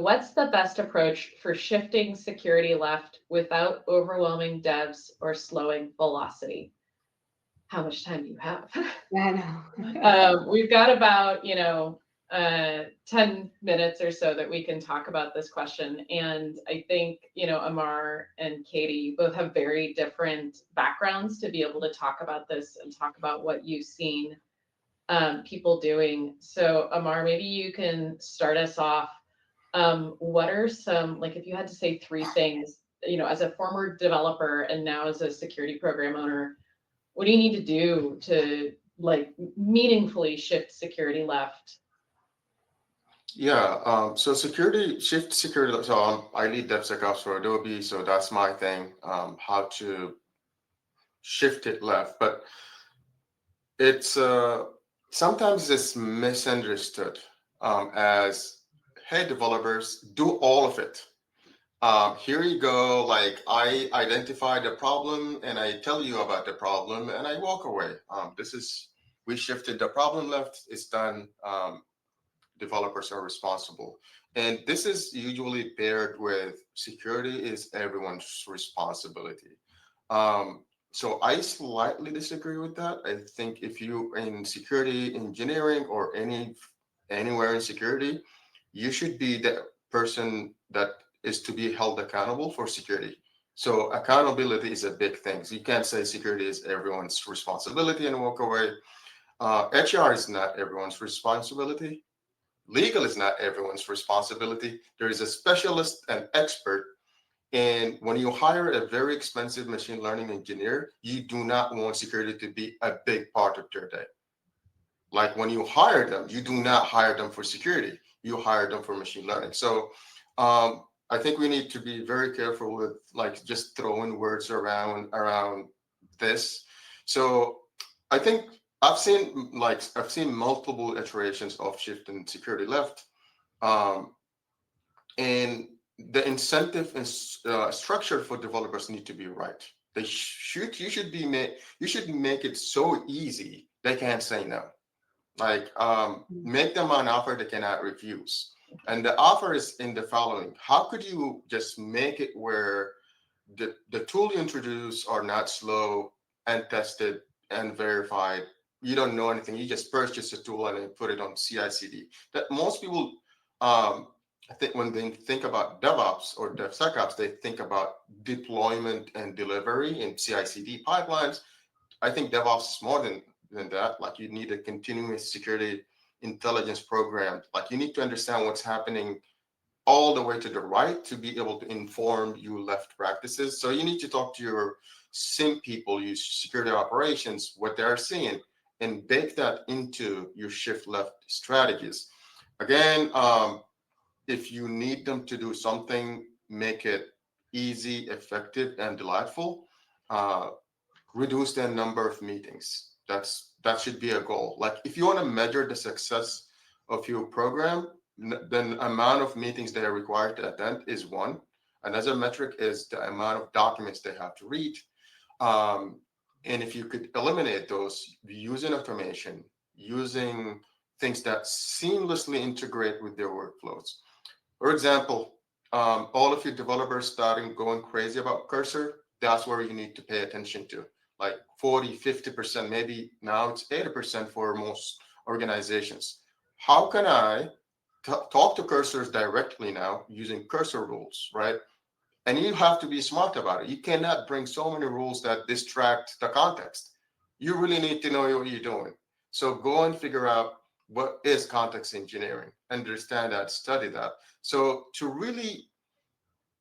What's the best approach for shifting security left without overwhelming devs or slowing velocity? How much time do you have? I know. We've got about, 10 minutes or so that we can talk about this question. And I think, Ammar and Katie, you both have very different backgrounds to be able to talk about this and talk about what you've seen people doing. So Ammar, maybe you can start us off. What are some, like if you had to say three things, as a former developer and now as a security program owner, what do you need to do to like meaningfully shift security left? Yeah, so shift security. So I lead DevSecOps for Adobe, so that's my thing. How to shift it left, but it's sometimes it's misunderstood as, hey, developers, do all of it. Here you go. Like I identify the problem and I tell you about the problem and I walk away. We shifted the problem left. It's done. Developers are responsible. And this is usually paired with security is everyone's responsibility. So I slightly disagree with that. I think if you in security engineering or anywhere in security, you should be the person that is to be held accountable for security. So accountability is a big thing. So you can't say security is everyone's responsibility and walk away. HR is not everyone's responsibility. Legal is not everyone's responsibility. There is a specialist and expert. And when you hire a very expensive machine learning engineer, you do not want security to be a big part of their day. Like when you hire them, you do not hire them for security. You hire them for machine learning. So I think we need to be very careful with like just throwing words around this. So I think I've seen multiple iterations of shifting security left, and the incentive and structure for developers need to be right. You should make it so easy they can't say no. Like make them an offer they cannot refuse. And the offer is in the following: how could you just make it where the tool you introduce are not slow and tested and verified? You don't know anything. You just purchase a tool and then put it on CI/CD. That most people, I think, when they think about DevOps or DevSecOps, they think about deployment and delivery in CI/CD pipelines. I think DevOps is more than that. Like you need a continuous security intelligence program. Like you need to understand what's happening all the way to the right to be able to inform you left practices. So you need to talk to your SIM people, your security operations, what they're seeing, and bake that into your shift left strategies. Again, if you need them to do something, make it easy, effective, and delightful. Reduce the number of meetings. That should be a goal. Like if you want to measure the success of your program, then amount of meetings they are required to attend is one. Another metric is the amount of documents they have to read. And if you could eliminate those using automation, using things that seamlessly integrate with their workflows. For example, all of your developers starting going crazy about cursor, that's where you need to pay attention to. Like 40, 50%, maybe now it's 80% for most organizations. How can I talk to cursors directly now using cursor rules, right? And you have to be smart about it. You cannot bring so many rules that distract the context. You really need to know what you're doing. So go and figure out what is context engineering, understand that, study that. So to really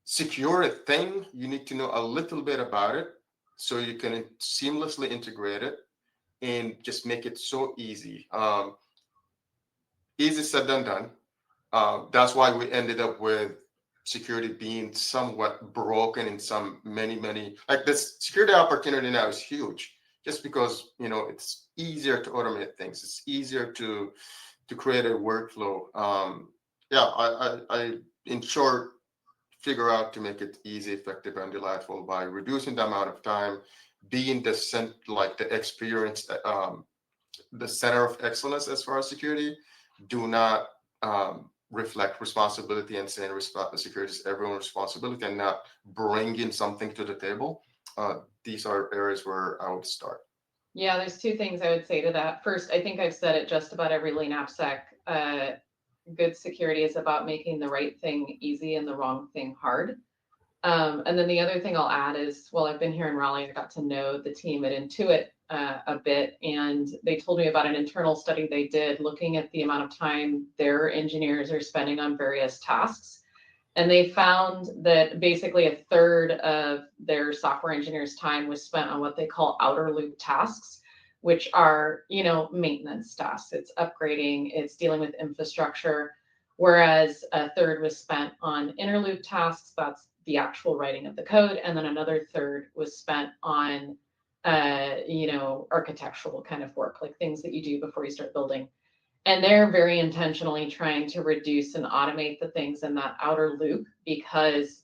secure a thing, you need to know a little bit about it so you can seamlessly integrate it and just make it so easy. Easy said than done. That's why we ended up with security being somewhat broken in many, like this security opportunity now is huge just because, it's easier to automate things. It's easier to create a workflow. I in short, figure out to make it easy, effective, and delightful by reducing the amount of time, being the experience, the center of excellence as far as security. Do not reflect responsibility and saying security is everyone's responsibility and not bringing something to the table. These are areas where I would start. Yeah, there's two things I would say to that. First, I think I've said it just about every LeanAppSec. Good security is about making the right thing easy and the wrong thing hard. And then the other thing I'll add is, well, I've been here in Raleigh, I got to know the team at Intuit a bit, and they told me about an internal study they did looking at the amount of time their engineers are spending on various tasks. And they found that basically a third of their software engineers' time was spent on what they call outer loop tasks, which are, maintenance tasks. It's upgrading, it's dealing with infrastructure, whereas a third was spent on inner loop tasks. That's the actual writing of the code. And then another third was spent on, architectural kind of work, like things that you do before you start building. And they're very intentionally trying to reduce and automate the things in that outer loop because,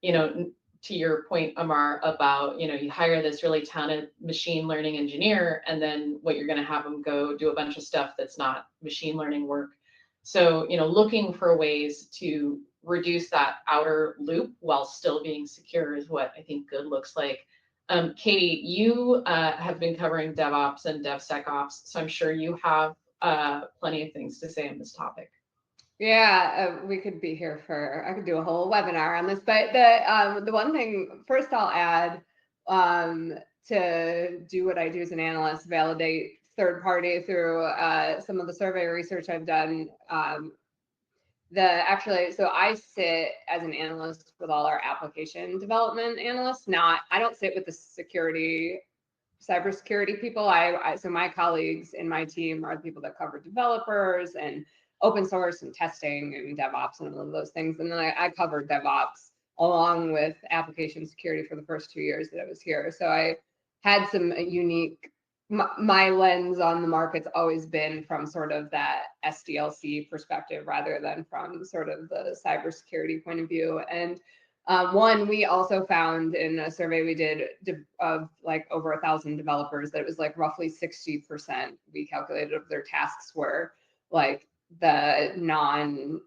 to your point, Ammar, about, you hire this really talented machine learning engineer, and then what you're going to have them go do a bunch of stuff that's not machine learning work. So, looking for ways to reduce that outer loop while still being secure is what I think good looks like. Katie, you have been covering DevOps and DevSecOps, so I'm sure you have plenty of things to say on this topic. Yeah, we could be here I could do a whole webinar on this, but the one thing, first I'll add, to do what I do as an analyst, validate third party through some of the survey research I've done. So I sit as an analyst with all our application development analysts. I don't sit with the cybersecurity people. So my colleagues in my team are the people that cover developers and open source and testing and DevOps and all of those things. And then I covered DevOps along with application security for the first 2 years that I was here. So I had some unique, my lens on the market's always been from sort of that SDLC perspective rather than from sort of the cybersecurity point of view. And we also found in a survey we did of like over 1,000 developers that it was like roughly 60% we calculated of their tasks were like the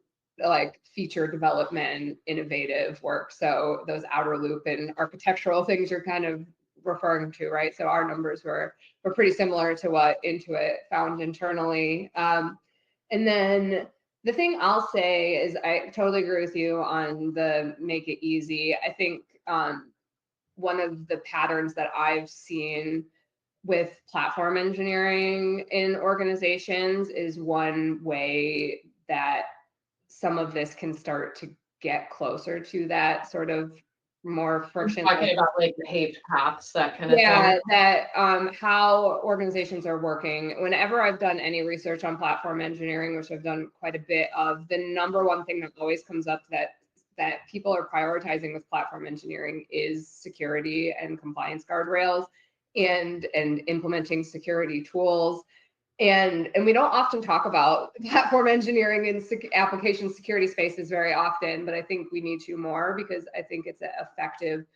feature development, innovative work. So those outer loop and architectural things you're kind of referring to, right? So our numbers were pretty similar to what Intuit found internally. And then the thing I'll say is I totally agree with you on the make it easy. I think one of the patterns that I've seen with platform engineering in organizations is one way that some of this can start to get closer to that sort of more frictionless. Talking about like paved paths, that kind of thing. Yeah, that how organizations are working. Whenever I've done any research on platform engineering, which I've done quite a bit of, the number one thing that always comes up that people are prioritizing with platform engineering is security and compliance guardrails and implementing security tools. And we don't often talk about platform engineering in application security spaces very often, but I think we need to more because I think it's effective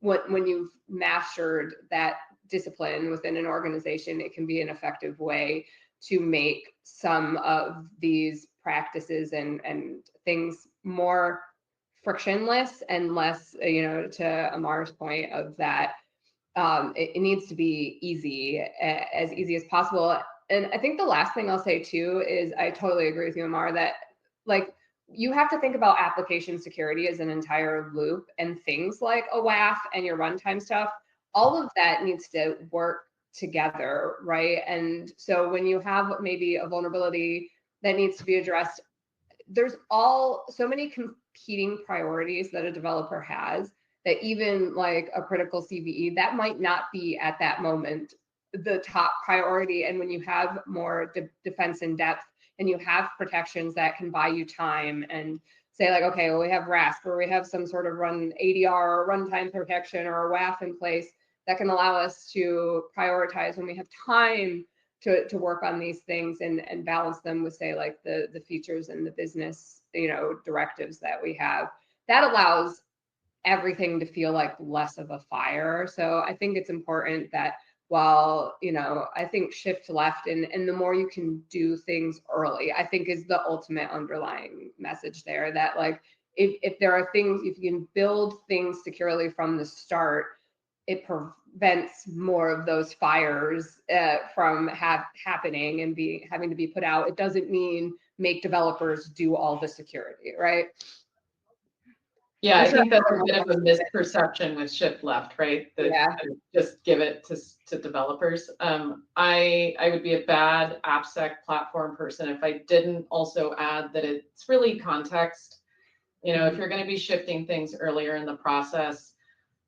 when you've mastered that discipline within an organization. It can be an effective way to make some of these practices and things more frictionless and less, to Ammar's point of that, it needs to be easy, as easy as possible. And I think the last thing I'll say too is I totally agree with you, Ammar, that like you have to think about application security as an entire loop, and things like a WAF and your runtime stuff, all of that needs to work together, right? And so when you have maybe a vulnerability that needs to be addressed, there's so many competing priorities that a developer has that even like a critical CVE, that might not be at that moment the top priority. And when you have more defense in depth and you have protections that can buy you time and say like, okay, well, we have RASP or we have some sort of ADR or runtime protection or a WAF in place that can allow us to prioritize when we have time to work on these things and balance them with, say, like the features and the business, directives that we have. That allows everything to feel like less of a fire. So I think it's important that while, I think shift left, and the more you can do things early, I think is the ultimate underlying message there, that like, if there are things, if you can build things securely from the start, it prevents more of those fires from happening and having to be put out. It doesn't mean make developers do all the security, right? Yeah, I'm I sure think that's a everyone bit of a wants to- misperception with shift left, right? That Yeah. just give it to developers. I would be a bad AppSec platform person if I didn't also add that it's really context. If you're going to be shifting things earlier in the process,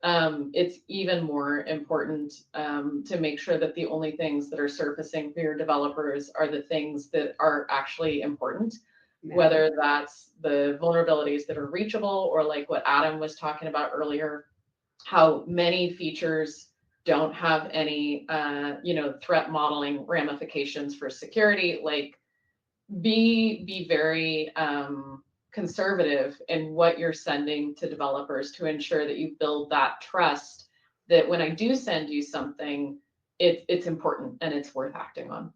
it's even more important to make sure that the only things that are surfacing for your developers are the things that are actually important, whether that's the vulnerabilities that are reachable, or like what Adam was talking about earlier, how many features don't have any, threat modeling ramifications for security. Like, be very conservative in what you're sending to developers to ensure that you build that trust, that when I do send you something, it's important and it's worth acting on.